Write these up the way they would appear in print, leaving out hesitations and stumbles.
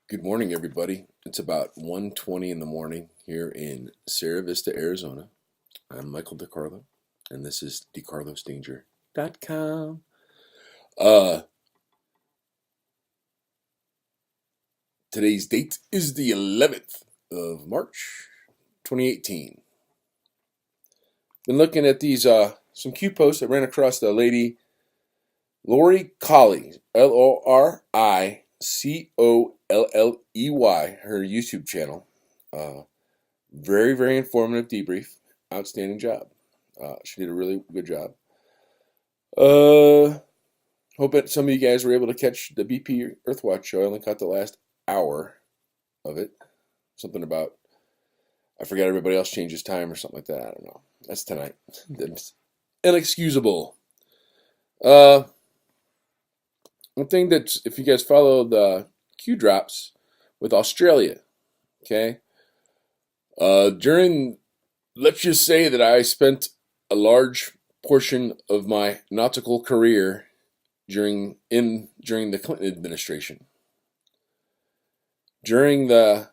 Good morning, everybody. It's about 1:20 in the morning here in Sierra Vista, Arizona. I'm Michael DiCarlo, and this is DiCarlosDanger.com. Uh, Today's date is the 11th of March, 2018. Been looking at these some cute posts. I ran across the lady Lori Colley, Loricolley, her YouTube channel. Very, very informative debrief. Outstanding job. She did a really good job. Hope that some of you guys were able to catch the BP Earthwatch show. I only caught the last hour of it. Something about, I forgot everybody else changes time or something like that. I don't know. That's tonight. That's inexcusable. One thing that, if you guys follow the Q drops with Australia, okay, let's just say that I spent a large portion of my nautical career during the Clinton administration. During the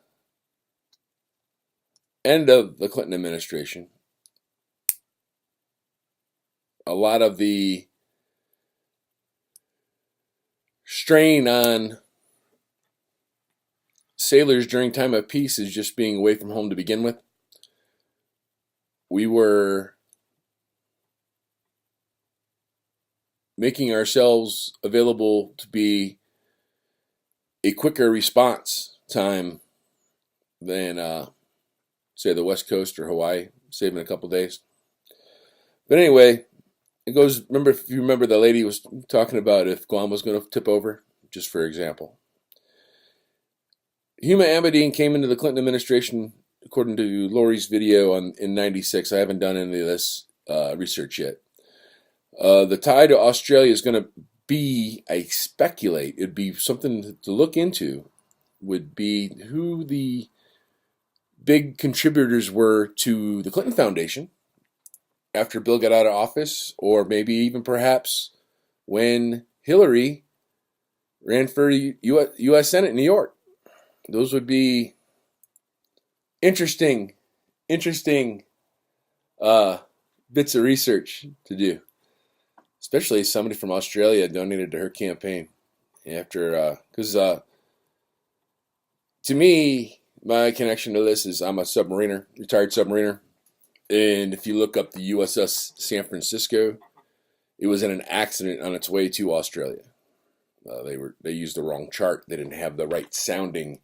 end of the Clinton administration, a lot of the strain on sailors during time of peace is just being away from home to begin with. We were making ourselves available to be a quicker response time than, say, the West Coast or Hawaii, saving a couple days. But anyway, it goes. If you remember, the lady was talking about if Guam was going to tip over, just for example. Huma Abedin came into the Clinton administration, according to Lori's video in '96. I haven't done any of this research yet. The tie to Australia is going to be, I speculate, it'd be something to look into, would be who the big contributors were to the Clinton Foundation after Bill got out of office, or maybe even perhaps when Hillary ran for U.S. Senate in New York. Those would be interesting bits of research to do, especially somebody from Australia donated to her campaign after, because to me, my connection to this is I'm a submariner, retired submariner. And if you look up the USS San Francisco, it was in an accident on its way to Australia. They used the wrong chart. They didn't have the right sounding.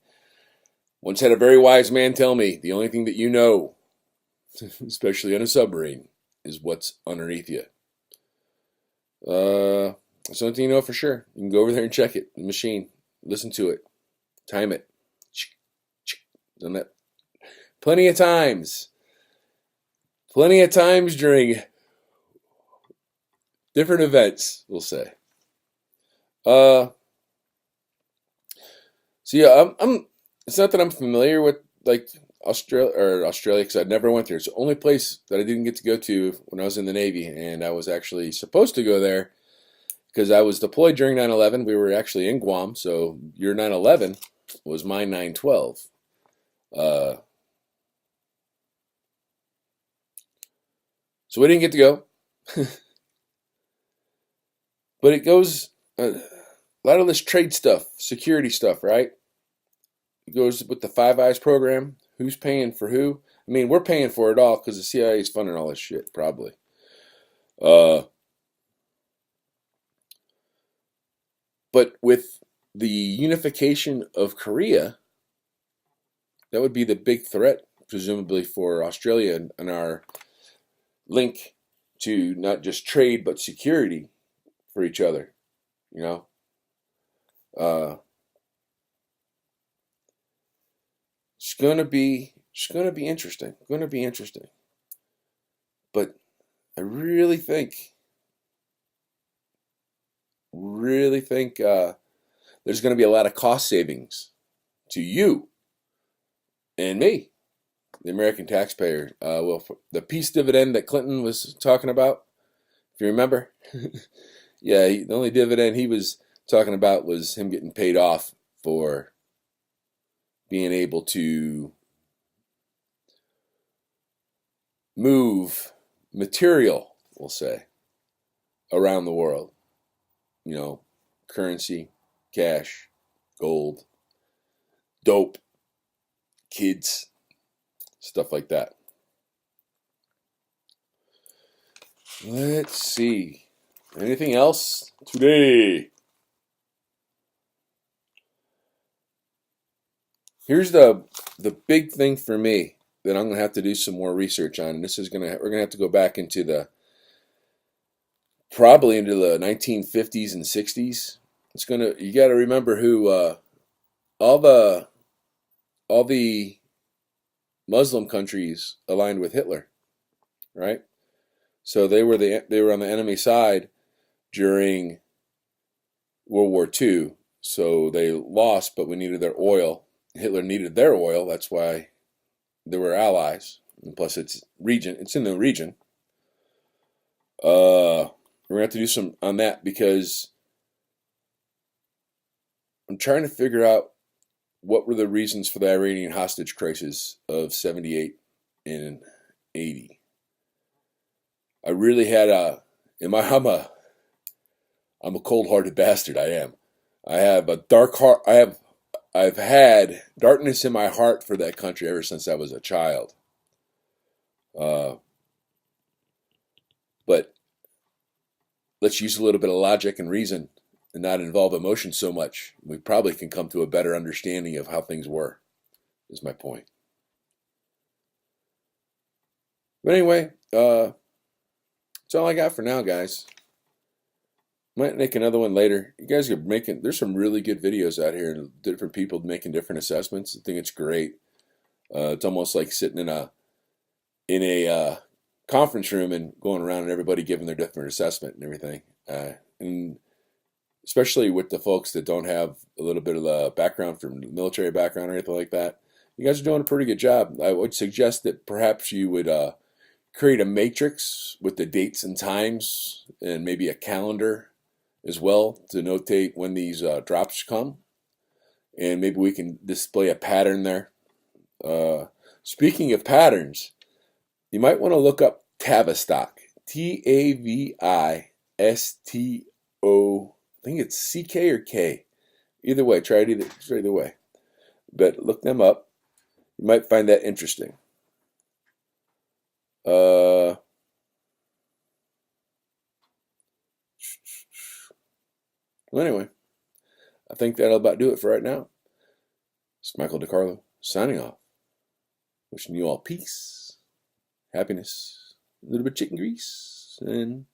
Once had a very wise man tell me, the only thing that you know, especially on a submarine, is what's underneath you. That's the only thing you know for sure. You can go over there and check it, the machine, listen to it, time it. Done that plenty of times. Plenty of times during different events, we'll say. So yeah, I'm. It's not that I'm familiar with like Australia because I never went there. It's the only place that I didn't get to go to when I was in the Navy, and I was actually supposed to go there because I was deployed during 9/11. We were actually in Guam, so your 9/11 was my 9/12. So we didn't get to go. But it goes, a lot of this trade stuff, security stuff, right? It goes with the Five Eyes program. Who's paying for who? I mean, we're paying for it all because the CIA is funding all this shit, probably. But with the unification of Korea, that would be the big threat, presumably, for Australia and our link to not just trade but security for each other. You know, it's gonna be interesting. Going to be interesting. But I really think there's going to be a lot of cost savings to you and me, the American taxpayer. Well, the peace dividend that Clinton was talking about, if you remember, yeah, the only dividend he was talking about was him getting paid off for being able to move material, we'll say, around the world. You know, currency, cash, gold, dope, kids, stuff like that. Let's see. Anything else today? Here's the big thing for me that I'm gonna have to do some more research on, and we're gonna have to go back into probably into the 1950s and 60s. You got to remember who all the all the Muslim countries aligned with Hitler, right? So they were on the enemy side during World War II. So they lost, but we needed their oil. Hitler needed their oil. That's why they were allies. And plus, it's in the region. We're gonna have to do some on that because I'm trying to figure out what were the reasons for the Iranian hostage crisis of 78 and 80. I really had I'm a cold-hearted bastard. I am. I have a dark heart. I've had darkness in my heart for that country ever since I was a child. But let's use a little bit of logic and reason and not involve emotion so much. We probably can come to a better understanding of how things were, is my point. But anyway, that's all I got for now, guys. Might make another one later. You guys are there's some really good videos out here and different people making different assessments. I think it's great. It's almost like sitting in a conference room and going around and everybody giving their different assessment and everything. And especially with the folks that don't have a little bit of a background from military background or anything like that. You guys are doing a pretty good job. I would suggest that perhaps you would create a matrix with the dates and times and maybe a calendar as well to notate when these drops come. And maybe we can display a pattern there. Speaking of patterns, you might want to look up Tavistock. Tavisto. I think it's CK or K. Either way, try it either way. But look them up. You might find that interesting. Well, anyway, I think that'll about do it for right now. It's Michael DiCarlo signing off. Wishing you all peace, happiness, a little bit of chicken grease, and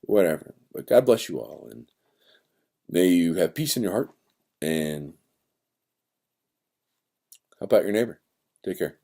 whatever. But God bless you all, and may you have peace in your heart, and help out your neighbor. Take care.